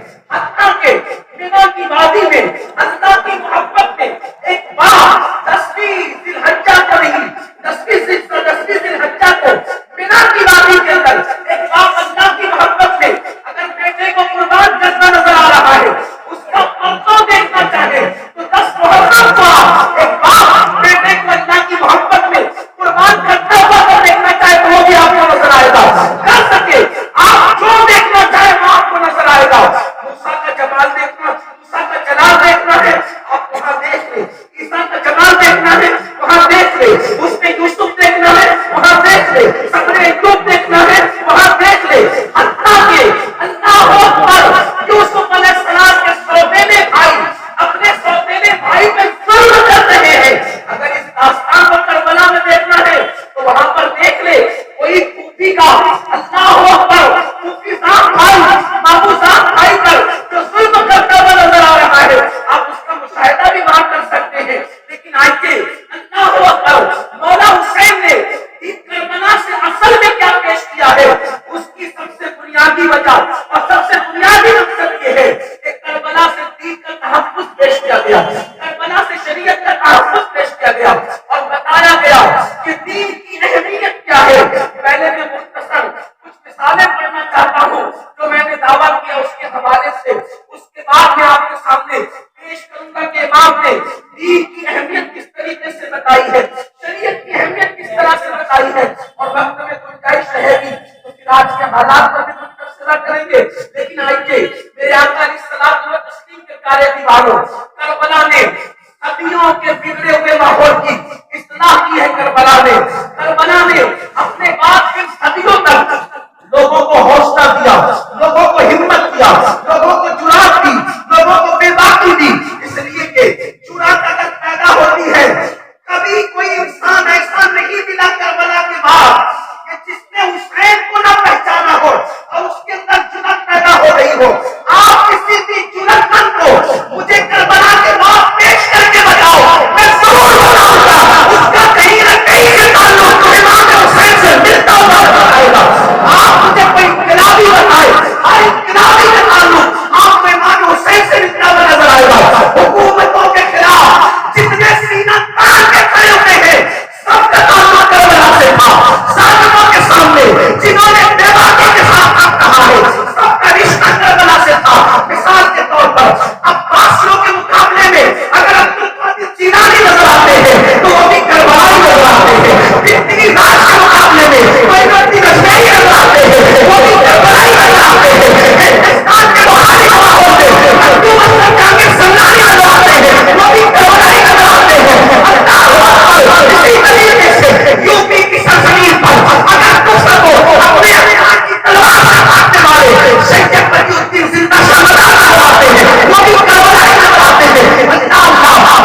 حتیٰ کہ مینا کی وادی میں اللہ کی محبت میں ایک باپ 10ویں ذی الحجہ کو نہیں 10ویں ذی الحجہ کو مینا کی وادی کے اندر ایک باپ اللہ کی محبت میں اگر بیٹے کو قربان کرنا نظر آ رہا ہے، اس کا پرتو دیکھنا چاہے تو 10 محرم کو ایک باپ بیٹے کو اللہ کی محبت میں قربان کرتا ہوا اگر دیکھنا چاہے تو وہ بھی آپ کو نظر آئے گا. کر سکے آپ جو دیکھنا چاہے وہ آپ کو نظر آئے گا. موسیٰ کا جمال دیکھنا، موسیٰ کا جلال دیکھنا ہے، آپ وہاں دیکھ لیں. عیسیٰ کا جمال دیکھنا ہے، وہاں دیکھ لیں. اس میں یوسف دیکھنا ہے، وہاں دیکھ لیں. صبر ایوب دیکھنا ہے، وہاں دیکھ لیں. حتیٰ کہ اللہ اکبر یوسف علیہ السلام کے سوتیلے بھائی اپنے سوتیلے بھائی پہ ظلم کر رہے ہیں. اگر اس داستان کو کربلا میں دیکھنا ہے تو وہاں پر دیکھ لے کوئی کوفی کا اللہ اکبر کوفی صاحب بھائی بابو صاحب بھائی پر جو ظلم کرتا ہوا نظر آ رہا ہے، آپ اس کا مشاہدہ بھی وہاں کر سکتے ہیں. لیکن آئیے اللہ اکبر مولا حسین نے کربلا سے اصل میں کیا پیش کیا ہے، اس کی سب سے بنیادی وجہ اور سب سے بنیادی مقصد یہ ہے کہ کربلا سے دین کا تحفظ پیش کیا گیا، کربلا سے شریعت کا تحفظ پیش کیا گیا اور بتایا گیا کہ دین کی اہمیت کیا ہے. پہلے میں مختصر کچھ مثالیں پڑھنا چاہتا ہوں جو میں نے دعویٰ کیا اس کے حوالے سے. اس کے بعد میں آپ کے سامنے پیش کروں گا کہ امام نے دین کی اہمیت کس طریقے سے بتائی ہے، شریعت کی اہمیت کس طرح سے بتائی ہے. اور وقت میں گنجائش رہے گی تو پھر آج کے حالات پر بھی کچھ تبصرہ کریں گے. لیکن آئیے میرے آقا علیہ الصلوۃ والتسلیم کے پیارے دیوانوں، کربلا نے صدیوں کے بگڑے ہوئے ماحول کی اصلاح کی ہے. کربلا نے اپنے بعد پھر صدیوں تک لوگوں کو حوصلہ دیا، لوگوں کو ہمت دیا، لوگوں کو جرأت دی، لوگوں کو بے باکی دی. اس لیے کہ جرأت اگر پیدا ہوتی ہے، کبھی کوئی انسان ایسا نہیں ملا کربلا کے بعد کہ جس نے حسین کو نہ پہچانا ہو اور اس کے اندر جرأت پیدا ہو رہی ہو. آپ کسی بھی جرأت مند کو مجھے کربلا کے بعد پیش کر کے بتاؤ، میں ضرور بتاؤں گا اس کا کہیں نہ کہیں سے تعلق تو امام حسین سے ملتا ہوا نظر آئے گا. آپ مجھے کوئی انقلابی بتائے، ہر انقلابی کا تعلق آپ کو امام حسین سے ملتا ہوا نظر آئے گا. حکومتوں کے خلاف جتنے سینہ تان کے کھڑے ہوئے ہیں سب کا تعلق کربلا سے تھا. ظالموں کے سامنے جنہوں نے بے باکی کے ساتھ کہا ہے سب کا رشتہ کربلا سے تھا. مثال کے طور پر عباسیوں کے مقابلے میں اگر عبد القادر جیلانی نظر آتے ہیں تو وہ بھی کربلا ہی نظر آتے ہیں. اتنی راج کے مقابلے میں کوئی رشتہی نظر آتے ہیں وہ بھی کربلا ہی نظر آتے ہیں. ہندوستان کے باہری ماحول میں حکومت کا جانب سنانی نظر آتے ہیں وہ بھی کربلا ہی نظر آتے ہیں. اسی طریقے سے یوپی کی سرزمین پر اگر دوسروں کو اپنے اختیار کی تلوار سے مارنے والے سید بدی الدین زندہ شاہ نظر آتے ہیں وہ بھی کربلا ہی نظر آتے ہیں. اللہ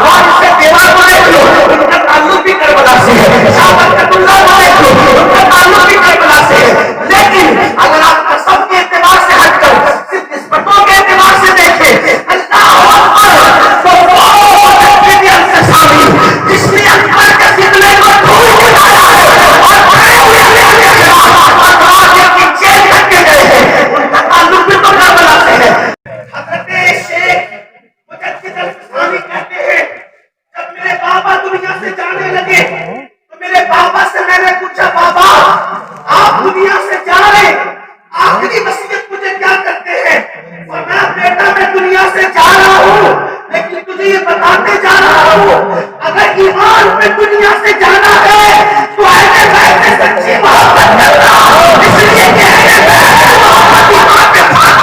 وارث دیوار کو دیکھ لو، ان کا تعلق بھی کربلا سے ہے. شاہ برکت اللہ کو دیکھ لو، ان کا تعلق بھی کربلا سے ہے. لیکن اگر آپ نسب کے اعتبار سے ہٹ کر صرف نسبتوں کے اعتبار سے دیکھیں اللہ اکبر تو وہ جس نے اکبر کے فتنے کو دھول جلایا ہے اور کھڑے ہوئے لڑنے کے بعد اخراج کی جیل تک کے گئے ہیں ان کا تعلق بھی تو کربلا سے ہے. حضرت شیخ مجدد الفسانی کہتے ہیں جب میرے بابا دنیا سے جانے لگے تو میرے بابا سے میں نے پوچھا بابا آپ دنیا سے جا رہے آخری وصیت مجھے کیا کرتے ہیں؟ فرمایا بیٹا میں دنیا سے جا رہا ہوں لیکن تجھے یہ بتاتے جا رہا ہوں اگر ایمان پہ دنیا سے جانا ہے تو اہل بیت سے سچی محبت کرنا. اس لیے کہ اہل بیت سے محبت ایمان کے ساتھ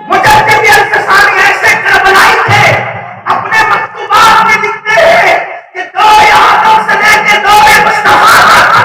مجدد الفسانی ایسے کربلائی تھے. اپنے مکتوبات میں لکھتے ہیں کہ دور آدم سے لے کے دور مصطفیٰ تک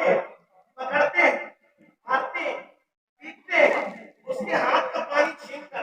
ہیں، پکڑتے ہیں، مارتے ہیں، پیٹتے ہیں، اس کے ہاتھ کا پانی چھین کر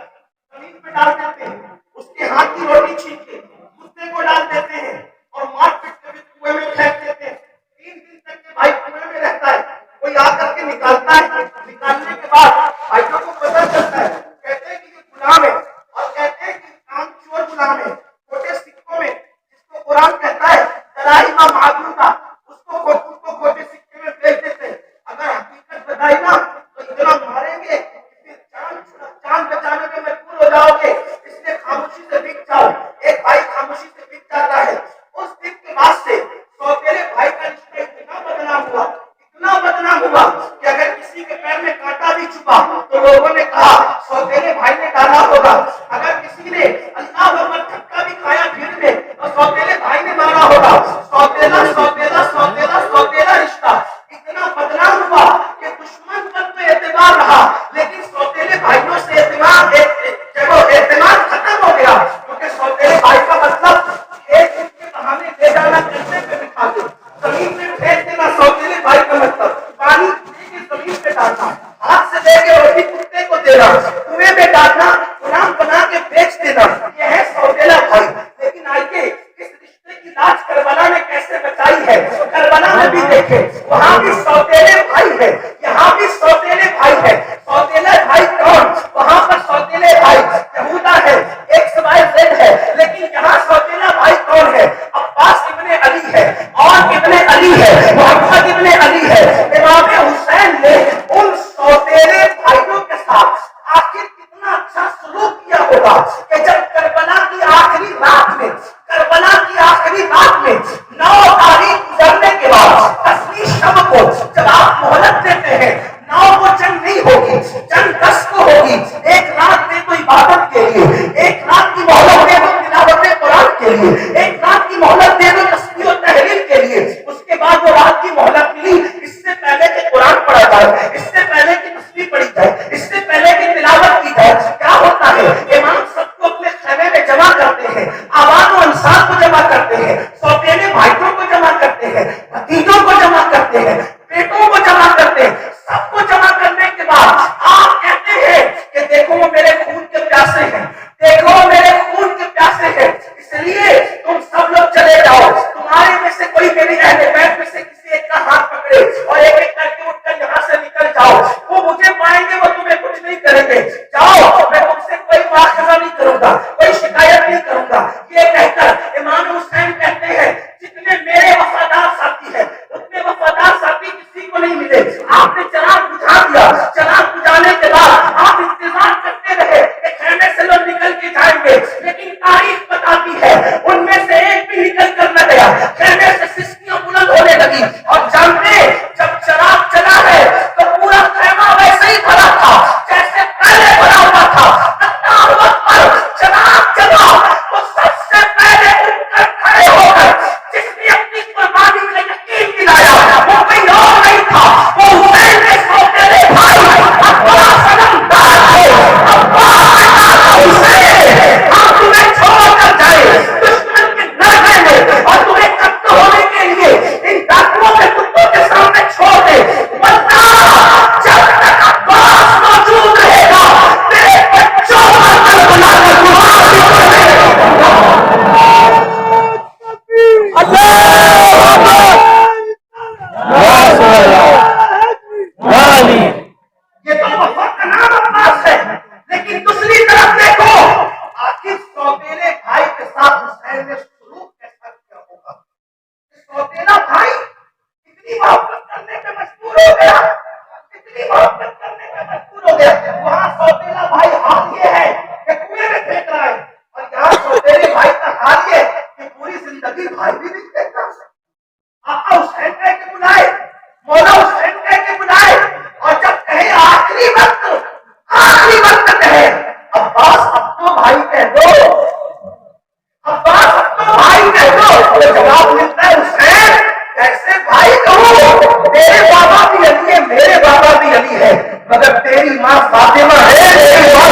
زمین پہ ڈال دیتے ہیں، اس کے ہاتھ کی روٹی چھین کے کتے کو ڈال دیتے ہیں اور مار پیٹ کے کنویں میں پھینک دیتے ہیں۔ 3 دن تک کے بھائی کنویں میں رہتا ہے، کوئی آ کر کے نکالتا ہے، نکالنے کے بعد بھائیوں کو پتہ چلتا ہے، کہتے ہیں کہ یہ غلام ہے، اور کہتے ہیں کہ کام چور غلام ہے، چھوٹے سکوں میں جس کو قرآن کہتا ہے دراہیم معدودہ، اس کو چھوٹے سکے میں بیچ دیتے ہیں۔ اگر حقیقت بتائی نا تو اتنا ماریں گے کہ جان بچانے میں مجبور ہو جاؤ گے، اس لیے خاموشی سے بک جاؤ۔ ایک بھائی خاموشی سے بک جاتا ہے، اس دن کے بعد سے سوتیلے بھائی کا رشتہ اتنا بدنام ہوا کہ اگر کسی کے پیر میں کانٹا بھی چھپا تو لوگوں نے کہا سوتیلے بھائی نے ڈالا ہوگا، اگر کسی نے اللہ اکبر دھکا بھی کھایا پھر میں تو سوتیلے بھائی نے مارا ہوگا۔ سوتیلا سوتیلا سوتیلا سوتیلا رشتہ اتنا بدنام ہوا کہ دشمن پر تو اعتبار رہا لیکن سوتیلے بھائیوں سے اعتماد ختم ہو گیا، کیونکہ سوتیلے بھائی کا مطلب ایک دن کے بہانے دے جانا، کرنے پہ بٹھا دے، زمین میں پھینک دینا۔ سوتیلے بھائی کا مطلب پانی زمین پہ ڈالنا، ہاتھ سے لے کے روٹی کتے کو دینا، کنویں میں ڈالنا، غلام بنا کے بیچ دینا، یہ ہے سوتیلا بھائی۔ لیکن آئیے اس رشتے کی لاج کربلا نے کیسے بچائی ہے، کربلا میں بھی دیکھیں، وہاں بھی سوتیلے بھائی ہے، یہاں بھی سوتیلے بھائی ہے۔ سوتیلے بھائی کون؟ وہاں پر سوتیلے بھائی یہودا ہے، XYZ ہے، لیکن یہاں سوتیلا بھائی کون ہے؟ عباس ابن علی ہے، اور ابن علی ہے، محمد ابن علی ہے۔ امام حسین نے ان سوتیلے بھائیوں کے ساتھ آخر کتنا اچھا سلوک کیا ہوگا کہ جب کربلا کی آخری رات میں 9 تاریخ گزرنے کے بعد 10ویں شب کو جب آپ مہلت دیتے ہیں، 9 کو جنگ نہیں ہوگی، جنگ 10 کو ہوگی، 1 رات دے تو عبادت کے لیے، 1 رات کی مہلت دے تو تلاوت قرآن کے لیے، 1 رات کی مہلت دے تو تسبیح و تحلیل کے لیے۔ اس کے بعد وہ رات کی مہلت ملی، اس سے پہلے کہ قرآن پڑھا جائے، اس سے پہلے کہ تسبیح پڑھی جائے، اس سے پہلے کہ تلاوت کی جائے، کیا ہوتا ہے؟ امام سب کو اپنے خیمے میں جمع کرتے ہیں، آوان و انصار کو جمع کرتے ہیں، سوتیلے بھائیوں کو جمع کرتے ہیں، بھتیجوں کو جمع کرتے ہیں، بیٹوں کو جمع کرتے ہیں، سب کو جمع کرنے کے بعد آپ کہتے ہیں کہ دیکھو وہ میرے خون کے پیاسے ہیں، دیکھو وہ میرے خون کے پیاسے ہیں، اس لیے تم سب لوگ چلے جاؤ، تمہارے میں سے کوئی میری اہل بیت میں سے کسی ایک کا ہاتھ پکڑے اور ایک ایک کر کے اٹھ کر یہاں سے نکل جاؤ، وہ مجھے پائیں گے، وہ تمہیں کچھ نہیں کریں گے، جاؤ، میں تم سے کوئی مواخذہ نہیں کروں گا، کوئی شکایت نہیں کروں گا۔ یہ کہہ کر امام حسین کہتے ہیں جتنے میرے وفادار ساتھی ہیں اتنے وفادار ساتھی کسی کو نہیں ملے۔ آپ نے چراغ بجھا دیا، چراغ بجھانے کے بعد آپ انتظار کرتے رہے کہ خیمے سے لوگ نکل کے جائیں گے، لیکن تاریخ بتاتی ہے ان میں سے ایک بھی نکل کر نہ گیا، خیمے سے سسکیاں بلند ہونے لگی، اور جانتے جب چراغ چلا ہے تو پورا خیمہ ویسے ہی بھرا تھا جیسے پہلے بھرا ہوا تھا۔ اللہ اکبر، چراغ چلا تو سب سے پہلے اٹھ کر کھڑے ہو کر جس نے اپنی قربانی کا یقین دلایا وہ کوئی اور نہیں تھا، وہ حسین کے سوتیلے بھائی عباس علمدار تھے۔ عباس نے کہا حسین ہم تمہیں چھوڑ کر جائیں دشمن کے نرغے میں اور تمہیں قتل ہونے کے لیے ان ڈاکوؤں کے کتوں کے سامنے چھوڑ دے، ورنہ جب تک عباس موجود رہے گا تیرے بچوں پر کربلا کا گناہ بھی کرے گا۔ یہ تو وفا کا نام عباس ہے، لیکن دوسری طرف دیکھو آخر سوتیلے بھائی کے ساتھ حسین نے سلوک کیسا کیا ہوگا۔ سوتیلا بھائی اتنی محبت کرنے پہ مجبور ہو گیا، اتنی محبت کرنے پہ مجبور ہو گیا، وہاں سوتیلا بھائی حال یہ ہے کہ کنویں میں پھینک رہا ہے، اور یہاں سوتیلے بھائی کا حال یہ کہ پوری زندگی بھائی بھی نہیں پھینک رہا۔ آقا حسین کہہ کے بلائے، مولا حسین کہہ کے بلائے، اور جب کہے آخری وقت کہے عباس اب تو بھائی کہہ دو، عباس اب تو بھائی کہہ دو، تو جواب ملتا ہے حسین کیسے بھائی کہوں، تیرے بابا بھی علی ہے، میرے بابا بھی علی ہے، مگر تیری ماں فاطمہ ہے، میری ماں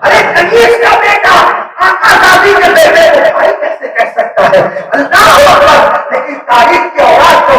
ارے کنیز کا بیٹا آقا دادی کے بیٹے کو بھائی کیسے کہہ سکتا ہے؟ اللہ اکبر۔ لیکن تاریخ کے اولاد کو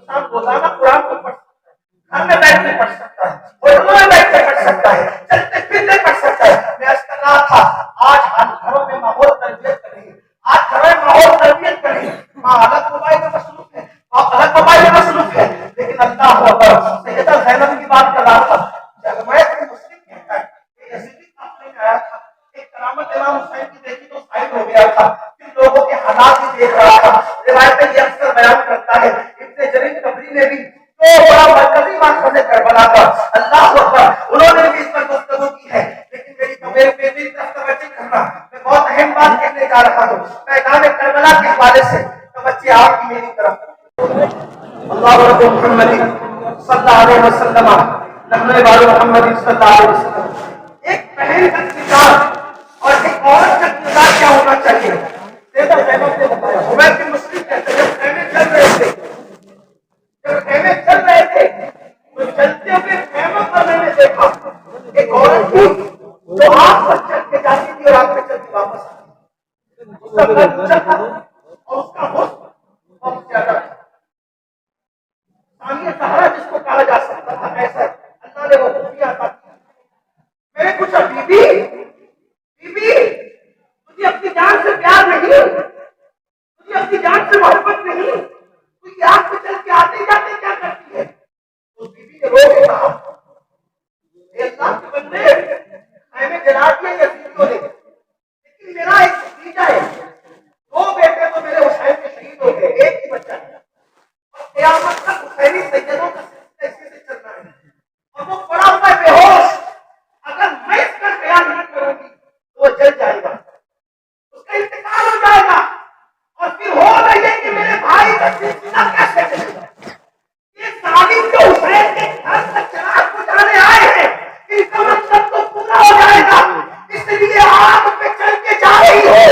انسان روزانہ قرآن کو پڑھ سکتا ہے، گھر میں بیٹھ کے پڑھ سکتا ہے، ہوٹلوں میں بیٹھ کے پڑھ سکتا ہے، چلتے پھرتے پڑھ سکتا ہے۔ میں عرض کر رہا تھا آج ہم گھروں میں ماحول تربیت کریں، آج گھروں میں ماحول تربیت کریں، ماں الگ موبائل میں مصروف ہے، باپ الگ موبائل میں مصروف ہے، لیکن اللہ اکبر سیدہ زینب کی بات کر رہا تھا، جگمائے مسلم کہتا ہے کہ یزیدی قافلے میں آیا تھا، ایک کرامت امام حسین کی دیکھی تو سائل ہو گیا تھا، پھر لوگوں کے حالات بھی دیکھ رہا تھا۔ روایت میں یہ اکثر بیان کرتا ہے ابن جریر طبری نے بھی تو بڑا مرکزی ماخذ کربلا کا، اللہ اکبر، انہوں نے بھی اس پر گفتگو کی ہے، لیکن میری طرف توجہ کرنا، میں بہت اہم بات کہنے جا رہا ہوں میدان کربلا کے حوالے سے، توجہ آپ کی میری طرف۔ اللہ رب محمد صلی اللہ علیہ وسلم، نحن بار محمد صلی اللہ علیہ وسلم، ایک بہن کا کردار اور ایک عورت کا کردار کیا ہونا چاہیے؟ سیدہ زینب نے بتایا، عمر بن مسلم کہتے ہیں جب خیمے چل رہے تھے، تو چلتے ہوئے خیموں پر میں نے دیکھا ایک عورت تھی جو آگ پر چل کے جاتی تھی اور آگ پہ چل کے واپس آتی، اس کا قد اونچا تھا اور اس کا حسن بہت زیادہ تھا، ثانیہ زہرا جس کو کہا جا سکتا تھا، ایسا اللہ نے وہ خوبیاں عطا کی۔ میں نے پوچھا بی بی تجھے اپنی جان سے پیار نہیں، تجھے اپنی جان سے محبت نہیں، تو یہ آگ پہ چل کے آتے جاتے کیا کرتی ہے؟ اس بی بی نے رو کے کہا اے اللہ کے بندے، خیمے جلا دیا یزیدیوں نے، لیکن میرا ایک بھتیجا ہے، دو بیٹے تو میرے حسین کے شہید ہو گئے، ایک ہی بچہ ہے، اور قیامت تک حسینی سیدوں کا سلسلہ اسی سے چلنا ہے، اور وہ پڑا ہوا ہے بے ہوش، اگر میں اس کا خیال نہیں کروں گی تو وہ جل جائے گا، اس کا انتقال ہو جائے گا، اور پھر ہوگا یہ کہ میرے بھائی کا سلسلہ کیسے چلے گا؟ یہ ظالم جو حسین کے گھر تک چراغ بجھانے آئے ہیں، ان کا مقصد تو پورا ہو جائے گا، اس لیے آگ پہ چل کے جا رہی ہو،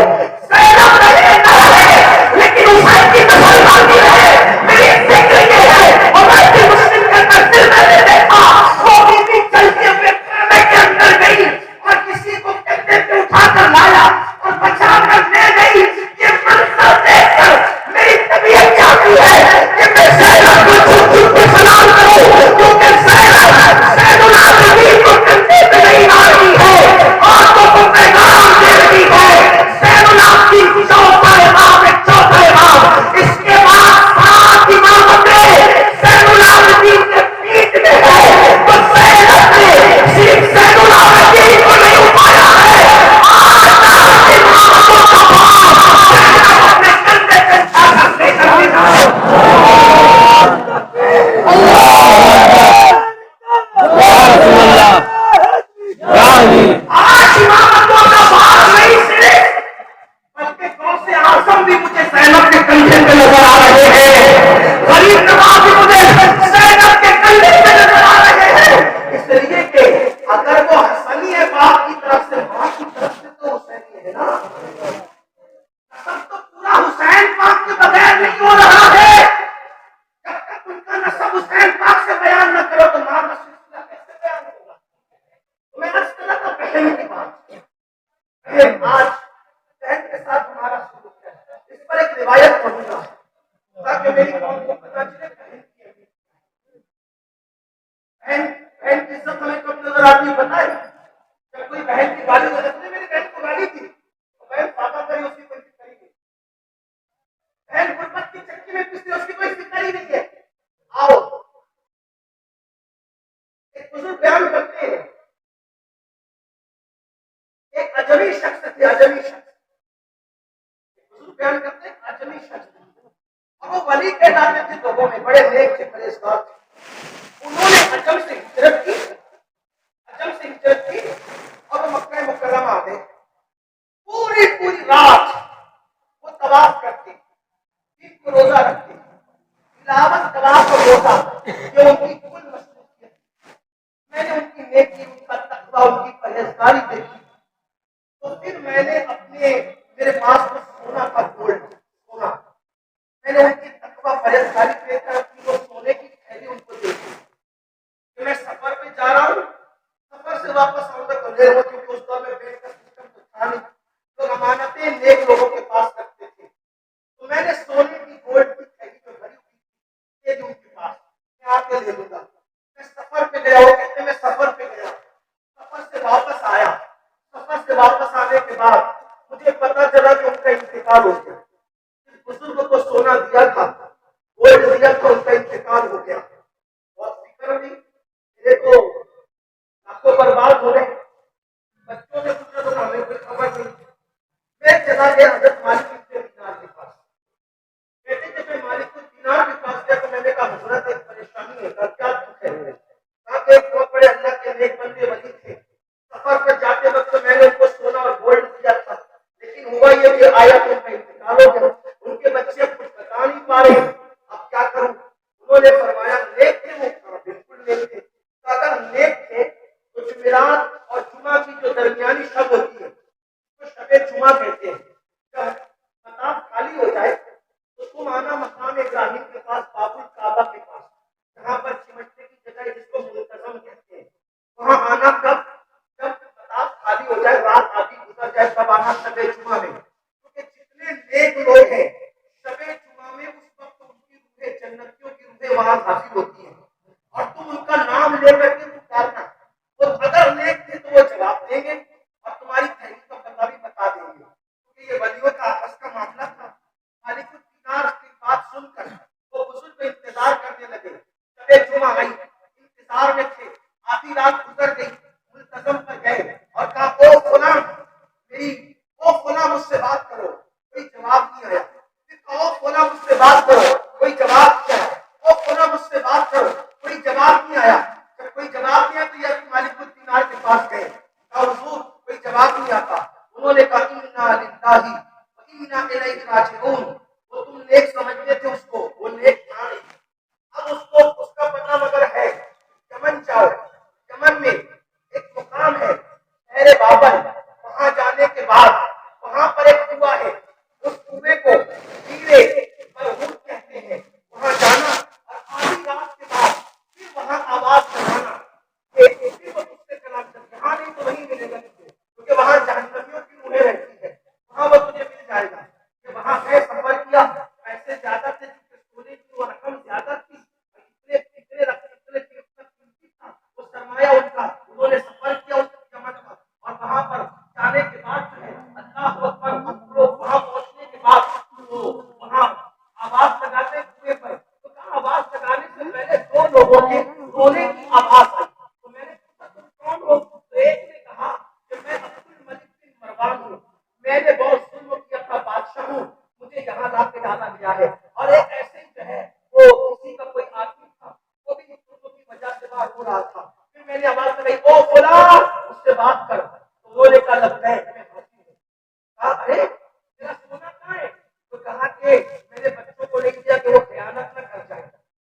زینب رہے نہ رہے، لیکن حسین کی نسل باقی رہے، میری فکر یہ ہے، اور میں بھی مسلم کے تفسیر میں نے دیکھا وہ بی بی چلتے ہوئے خیمے کے اندر گئی اور کسی کو کندھے پہ اٹھا کر لایا اور بچا کر لے گئی۔ یہ منظر دیکھ کر میری طبیعت چاہتی ہے کہ میں زینب کو چھپ چھپ کے سلام کروں، کیونکہ زینب زین العابدین کو کندھے پہ نہیں آ رہی ہے، آنکھوں کو پیغام دے رہی ہے، زین العابدین چوتھا امام ہے، چوتھا امام، اس کے بعد 7 امامتیں زین العابدین کے پیٹ میں ہے، تو زینب نے صرف زین العابدین کو نہیں اٹھایا ہے، آج 7 امامتوں کا بھار زینب اپنے کندھے پہ اٹھا کر لے کر کے جا رہی ہے۔ آج امامتوں کا بھار نہیں صرف، بلکہ غوث اعظم بھی مجھے زینب کے کندھے پہ نظر آ رہے ہیں، غریب نواز بھی مجھے زینب کے کندھے پہ نظر آ رہے ہیں، اس لیے کہ اگر وہ حسنی ہے باپ کی طرف سے، ماں کی طرف سے تو حسینی ہے نا، نسب تو پورا حسین پاک کے بغیر نہیں ہو رہا ہے، جب تک ان کا نسب حسین پاک سے بیان نہ کرو تو ماں کا سلسلہ کیسے بیان ہوگا؟ تو میں عرض کر رہا تھا بہن کی بات، بہن آج بہن کے ساتھ ہمارا سلوک ہے، اس پر ایک روایت پڑھوں گا تاکہ میری قوم کو پتہ چلے بہن کی اہمیت۔ بہن کی عزت ہمیں کب نظر آتی ہے بتائیں؟ جب کوئی بہن کی گالی ہو جاتی ہے، میری بہن کو گالی تھی، بہن فاقہ کری اس کی کوئی فکر ہی نہیں، بہن غربت کی چکی میں پستی اس کی کوئی فکر ہی نہیں ہے۔ آؤ ایک بزرگ بیان کرتے ہیں، ایک اجمی شخص تھے، اجمی شخص، بزرگ بیان کرتے ہیں اجمی شخص، اور وہ ولی کہلاتے تھے لوگوں میں، بڑے نیک تھے، پرہیزگار تھے، انہوں نے عجم سے ہجرت کی، عجم سے ہجرت کی اور وہ مکہ مکرمہ آ گئے، پوری رات وہ طواف کرتے، دن کو روزہ رکھتے، تلاوت طواف اور روزہ یہ ان کی کل مصروفیت۔ میں نے ان کی نیکی، ان کا تقویٰ، ان کی پرہیزگاری دیکھی، تو پھر میں نے میرے پاس تو سونا تھا، گولڈ سونا، میں نے ان کی تقویٰ پرہیزگاری دیکھ کر اپنی وہ سونے کی تھیلی ان کو دے دی کہ میں سفر پہ جا رہا ہوں، سفر سے واپس آؤں گا تو لے لو، کیونکہ اس دور میں بینک کا سسٹم تو تھا نہیں، لوگ امانتیں نیک لوگوں کے پاس رکھتے تھے، تو میں نے سونے کی گولڈ کی تھیلی جو بھری ہوئی تھی دے دی ان کی بھی لے لوں گا. میں سفر پہ گیا، وہ کہتے میں سفر پہ گیا، سفر سے واپس آیا. سفر سے واپس آنے کے بعد مجھے پتا چلا کہ ان کا انتقال ہو گیا. جس بزرگ کو سونا دیا تھا، گولڈ دیا تھا، ان کا انتقال ہو گیا. بہت فکر ہوئی، میرے تو لاکھوں برباد ہو گئے. بچوں نے پوچھا تو ہمیں کوئی خبر نہیں. میں چلا گیا حضرت مالک بن دینار کے پاس. کہتے جب میں مالک بن دینار کے پاس گیا تو میں نے کہا حضرت ایک پریشانی ہے. کیا دکھ ہے میرے؟ کہا کہ ایک بہت بڑے اللہ کے نیک بندے ولی تھے. سفر پر جاتے وقت میں نے ان کو سونا اور گولڈ دیا تھا، لیکن ہوا یہ کہ آیا تو ان کا انتقال ہو گیا. ان کے بچے اب کچھ بتا نہیں پا رہے، اب کیا کروں؟ انہوں نے فرمایا نیک تھے وہ؟ کہا بالکل نیک تھے. اگر نیک تھے تو جمعرات اور جمعہ کی جو درمیانی شب ہوتی ہے تو شب جمعہ کہتے ہیں. جب مطاف خالی ہو جائے تو تم آنا مقام ابراہیم کے پاس، باب الکعبہ کے پاس، جہاں پر چمٹنے کی جگہ ہے جس کو منتظم کہتے ہیں. وہاں آنا کب؟ جب مطاف خالی ہو جائے، رات آدھی گزر جائے، تب آنا شب جمعہ میں. کیونکہ جتنے نیک لوگ ہیں شب جمعہ میں اس وقت ان کی روحیں، جنتیوں کی روحیں وہاں حاصل ہوتی ہیں اور تم ان کا نام لے کر کے پکارنا. اور اگر نیک تھے تو وہ جواب دیں گے اور تمہاری تحریر کا پتہ بھی بتا دیں گے. کیونکہ یہ ولیوں کا آپس کا معاملہ تھا. مالک الدینار کی بات سن کر وہ بزرگ انتظار کرنے لگے. شب جمعہ آئی، انتظار میں تھے. آدھی رات گزر گئی، ملتزم پر گئے اور کہا او فلاں میری، او فلاں مجھ سے بات کرو. کوئی جواب نہیں آیا. پھر کہا او فلاں مجھ سے بات کرو. کوئی جواب نہیں آیا. او فلاں مجھ سے بات کرو. کوئی جواب نہیں آیا. جب کوئی جواب نہیں آیا تو یہ مالک الدینار کے پاس گئے. کہا حضور کوئی جواب نہیں آتا. انہوں نے کہا انا للہ و انا الیہ راجعون. وہ تم نیک سمجھتے تھے اس کو، وہ نیک تھا نہیں. اب اس کو اس کا پتہ مگر ہے. یمن جاؤ، یمن میں ایک مقام ہے شہر بابل. وہاں جانے کے بعد وہاں پر ایک کنواں ہے، اس کنویں کو ہیرے مرہون کہتے ہیں. وہاں جانا اور آدھی رات کے بعد پھر وہاں آواز لگانا کہ پھر وہ تجھ سے کلام کرے. یہاں نہیں تو وہیں ملے گا تجھے، کیونکہ وہاں جہنمیوں کی روحیں رہتی ہے. وہاں وہ تجھے مل جائے گا. کہ وہاں گئے، سفر کیا، پیسے زیادہ تھے کیونکہ سونے کی وہ رقم زیادہ تھی. اتنے رقم اتنے قیمتی تھا وہ سرمایہ ان کا. انہوں نے سفر کیا اس یمن کا اور وہاں پر جانے کے بعد جو ہے اللہ اکبر، وہاں پہنچنے کے بعد وہ وہاں آواز لگاتے کنویں پر. تو کہا آواز لگانے سے پہلے دو لوگوں کے رونے کی آواز آئی. تو میں نے پوچھا تم کون ہو؟ تو ایک نے کہا کہ میں عبد الملک بن مروان ہوں، میں نے بہت ظلم کیا تھا، بادشاہ ہوں، مجھے یہاں لا کے ڈالا گیا ہے. اور ایک ایسے جو ہے وہ کسی کا کوئی آدمی تھا، وہ بھی ظلم کی وجہ سے باہر ہو رہا تھا. پھر میں نے آواز لگائی او فلاں اس سے بات کر. تو وہ نے کہا لگتا ہے میں حاضر ہوں. کہا ارے میرا سونا کہاں ہے؟ تو کہا کہ میرے بچوں کو نہیں دیا کہ وہ خیانت نہ کر جائے.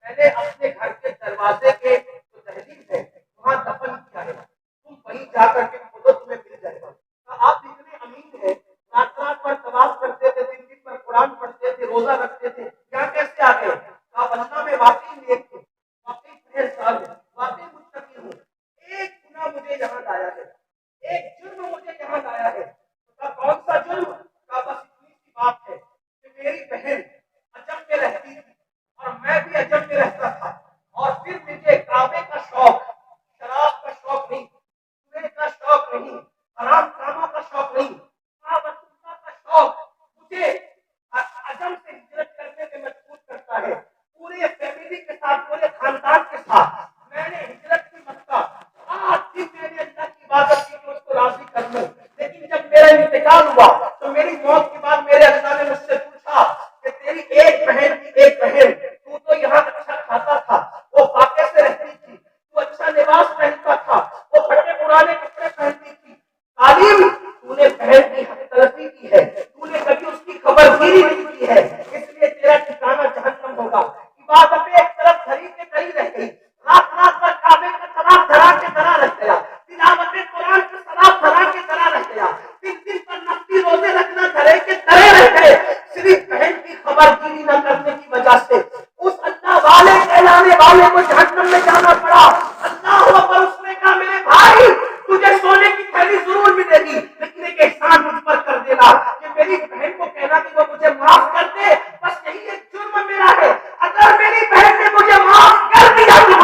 میں نے اپنے گھر کے دروازے کے جو دہلیز ہے وہاں دفن کیا ہے، تم وہیں جا کر کے کھودو تمہیں مل جائے گا. آپ اتنے امین ہیں، رات رات پر طواف کرتے تھے، دن دن پر قرآن پڑھتے تھے، روزہ رکھتے تھے، کیا کیسے آ گئے؟ اللہ میں واقعی نیک تھے، واقعی پرہیزگار ہوں، واقعی متقی ہوں. ایک گناہ مجھے یہاں لایا ہے، ایک جرم مجھے یہاں لایا ہے. کون سا جرم؟ کا بس اتنی سی بات ہے کہ میری بہن عجم میں رہتی تھی اور میں بھی عجم میں رہتا تھا. اور پھر مجھے کعبے کا شوق، شراب کا شوق نہیں، سونے کا شوق نہیں، حرام کاموں کا شوق نہیں، کعبۃ اللہ کا شوق مجھے عجم سے ہجرت کرنے میں مجبور کرتا ہے. پورے فیملی کے ساتھ، پورے خاندان کے ساتھ میں نے ہجرت کی مکہ. آج بھی میں نے اللہ کی عبادت کی کہ اس کو راضی کر لوں. لیکن جب میرا انتقال ہوا تو میری موت کے بعد میرے اللہ نے مجھ سے پوچھا کہ تیری ایک بہن کی ایک بہن، تو تو یہاں اچھا کھاتا تھا، وہ فاقے سے رہتی تھی، تو اچھا لباس پہنتا تھا، وہ پھٹے پرانے کپڑے پہنتی تھی، تعلیم تو نے بہن کی حق تلفی کی ہے، تو نے کبھی اس کی خبر گیری نہیں کی ہے، اس لیے تیرا ٹھکانہ جہنم ہوگا. عبادتیں ایک طرف دھری کے دھری رہ گئی، رات رات پر کعبے کا طواف دھرا کے دھرا رہ گیا، تلاوت قرآن کا ثواب دھرا کے دھرا رہ گیا، دن دن پر نفلی روزے رکھنا دھرے کے دھرے رہ گئے، صرف بہن کی خبر گیری نہ کرنے کی وجہ سے. اس اللہ والے کہلانے والے کو جہنم میں جانا پڑا. اللہ اکبر. اس نے کہا میرے بھائی تجھے سونے کی تھیلی ضرور ملے گی، لیکن ایک احسان مجھ پر کر دینا کہ میری بہن کو کہنا کہ وہ مجھے معاف کر دے. بس یہی ایک جرم میرا ہے، اگر میری بہن نے مجھے معاف کر دیا تو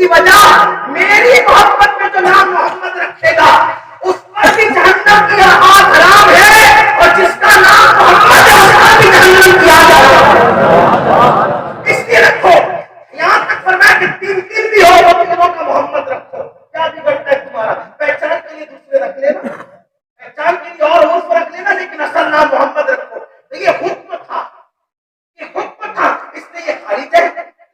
کی وجہ میری محبت میں جو نام محمد رکھے گا اس پر بھی جہنم کی آواز حرام ہے، اور جس کا نام محمد ہے اس پر بھی جہنم کی آواز۔ اس لیے رکھو، یہاں تک فرمایا کہ تین تین بھی ہو وہ تینوں کا محمد رکھو۔ کیا بگڑتا ہے تمہارا؟ پہچان کے لیے دوسرے رکھ لینا، پہچان کے لیے اور عرف رکھ لینا، لیکن اصل نام محمد رکھو۔ تو یہ حکم تھا، یہ حکم تھا، اس لیے یہ خارج ہے۔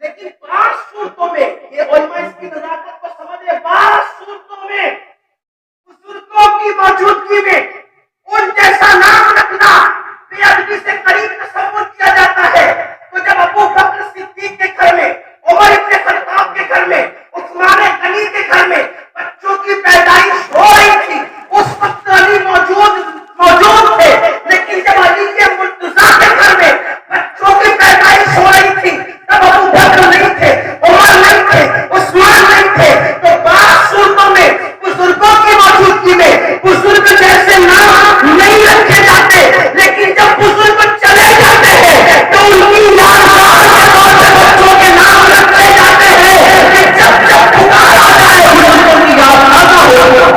لیکن بعض صورتوں میں یہ علماء اس کی نزاکت کو سمجھے، بعض صورتوں میں بزرگوں کی موجودگی میں ان جیسا نام رکھنا بے ادبی سے قریب تصور کیا جاتا ہے۔ تو جب ابو بکر صدیق کے گھر میں، عمر ابن خطاب کے گھر میں، عثمان غنی کے گھر میں بچوں کی پیدائش ہو رہی تھی، اس وقت علی موجود تھے، لیکن جب علی کے مرتضیٰ کے گھر میں بچوں کی پیدائش ہو رہی تھی تب ابو بکر نہیں تھے، عمر نہیں تھے، عثمان نہیں تھے۔ تو بعض صورتوں میں بزرگوں کی موجودگی میں بزرگ جیسے نام نہیں رکھے جاتے، لیکن جب بزرگ چلے جاتے ہیں تو ان کی یادگار کے طور پہ بچوں کے نام رکھے جاتے ہیں کہ جب جب پکارا جائے بزرگوں کی یاد تازہ ہو۔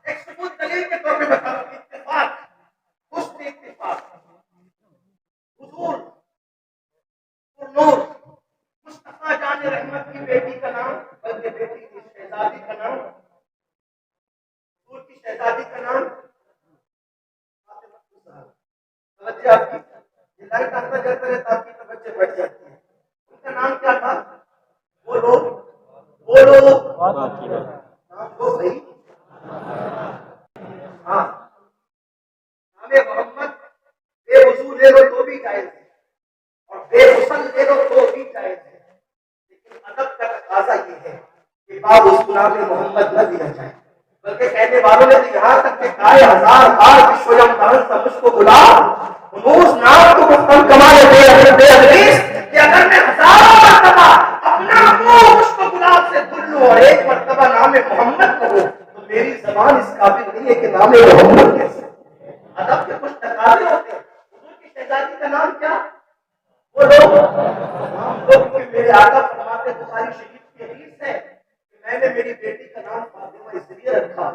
ایک ثبوت دلیل کے طور پہ بتا دوں، اتفاق، حسن اتفاق، حضور نور مصطفیٰ جان رحمت کی بیٹی کا نام، بلکہ بیٹی کی شہزادی کا نام، حضور کی شہزادی کا نام توجہ آپ کی، یہ لائٹ آتا جاتا رہتا آپ کی توجہ بڑھ جاتی ہے۔ ان کا نام کیا تھا؟ بولو نام بولو صحیح۔ ہاں، نام محمد بے وضو لے لو تو بھی جائز ہے، اور بے غسل لے لو تو بھی جائز ہے، لیکن ادب کا تقاضا یہ ہے کہ بعد اس نام محمد نہ دیا جائے، بلکہ کہنے والوں نے تو یہاں تک کہ کہا 1000 بار وشویم دان سب اس کو بلا اس نام کو مستم کمائے بے حدیث کہ اگر میں 1000 مرتبہ اپنا منہ اس کو گلاب سے دھل لوں اور ایک مرتبہ نام محمد کہوں تو میری زبان اس قابل نہیں ہے کہ نام محمد کیسے۔ ادب کے کچھ تقاضے ہوتے ہیں۔ حضور کی شہزادی کا نام کیا؟ وہ لوگ میرے آقا فرماتے، بخاری شریف کی حدیث ہے کہ میں نے میری بیٹی کا نام فاطمہ اس لیے رکھا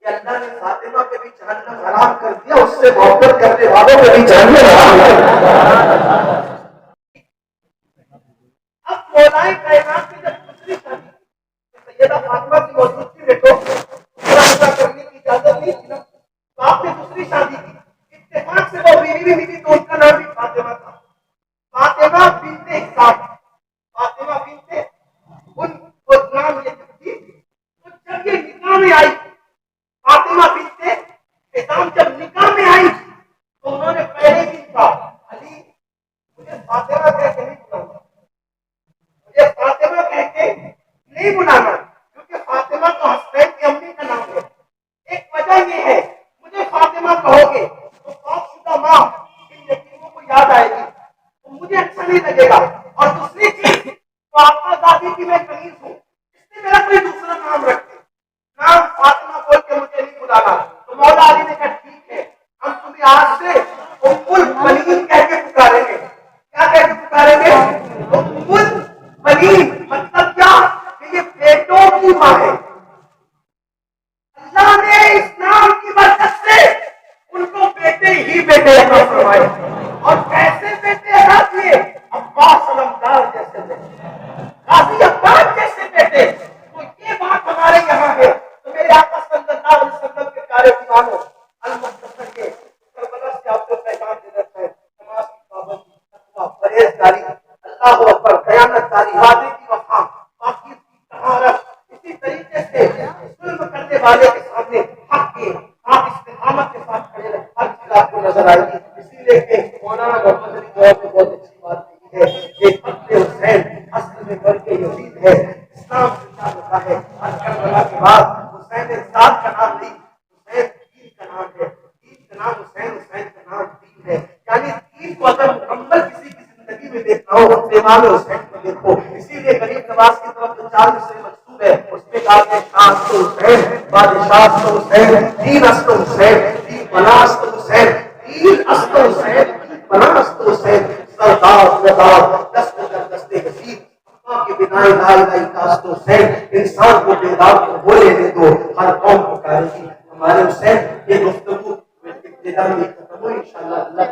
کہ اللہ نے فاطمہ کے بھی جہنم حرام کر دیا، اس سے محبت کرنے والوں کے بھی جہنم حرام کر دیا۔ اب مولائے کائنات کی جب دوسری شادی سیدہ فاطمہ کی موجودگی میں تو پورا کرنے کی اجازت نہیں تھی نا، تو آپ نے دوسری شادی کی، اتفاق سے وہ بیوی بھی ملی تو اس کا نام بھی فاطمہ تھا، فاطمہ بنت حسام، فاطمہ بنت ان کو نام یہ تھی۔ تو جب یہ نکاح میں آئی فاطمہ بنت حسام، جب نکاح میں آئی تو انہوں نے پہلے بھی کہا علی مجھے فاطمہ کہہ کے نہیں بلانا، مجھے فاطمہ کہہ کے نہیں بلانا، کیونکہ فاطمہ تو حسین کی امی کا نام ہے۔ ایک وجہ یہ ہے مجھے فاطمہ کہو گے تو پاک شدہ ماں ان یتیموں کو یاد آئے گی تو مجھے اچھا نہیں لگے گا، اور دوسری چیز تو آپ دادی کی میں کنیز ہوں، اس لیے میرا کوئی دوسرا نام رکھتے، نام فاطمہ بول کے مجھے نہیں بلانا۔ تو مولا علی نے کہا ٹھیک ہے، ہم تمہیں آج سے ام البنین کہہ کے پکاریں گے۔ کیا کہہ کے پکاریں گے؟ ام البنین، مطلب کیا کہ یہ بیٹوں کی ماں ہے۔ اللہ نے اس نام کی برکت سے ان کو بیٹے ہی بیٹے عطا فرمائے، اور کیسے بیٹے عطا کیے؟ عباس علمدار جیسے بیٹے، غازی عباس جیسے بیٹے۔ تو یہ بات ہمارے یہاں ہے۔ تو میرے آقا صلی اللہ علیہ وسلم کے پیارے دیوانوں، المختصر کے کربلا سے آپ کو پیغام دے دیتا ہے، نماز کی پابندی، تقویٰ، پرہیزگاری، اللہ اکبر، دیانت داری، وعدے کی وفا، پاکیزگی کی طہارت، اسی طریقے سے ظلم کرنے والے کے سامنے حق کے آپ استقامت کے ساتھ کھڑے رہے، ہر چیز آپ کو نظر آئے گی۔ اسی لیے کہ مولانا محمد علی جواب نے بہت اچھی بات کی ہے کہ قتل حسین اصل میں برق یزید ہے، اسلام سے کیا ہوتا ہے، اور کربلا کے بعد حسین ساتھ کا نام نہیں نام ہے، دین کا نام حسین، حسین کا نام دین ہے. یعنی دین کو اگر مکمل کسی کی زندگی میں دیکھنا ہو تو امام حسین کو دیکھو. اسی لیے غریب نواز کی طرف جو 4 مصرے منسوب ہے اس میں کہا کہ شاہ تو حسین، بادشاہ تو حسین، دین است حسین، دین بنا است حسین، دین است حسین، دین بنا است حسین، سردار سردار دست در دستے حسین کے بنا لا الہ الا حسین. انسان کو بیدار کو وہ لینے دو، ہر قوم پکارے گی ہمارے حسین. یہ گفتگو ابتدا میں ختم ہو، انشاءاللہ اللہ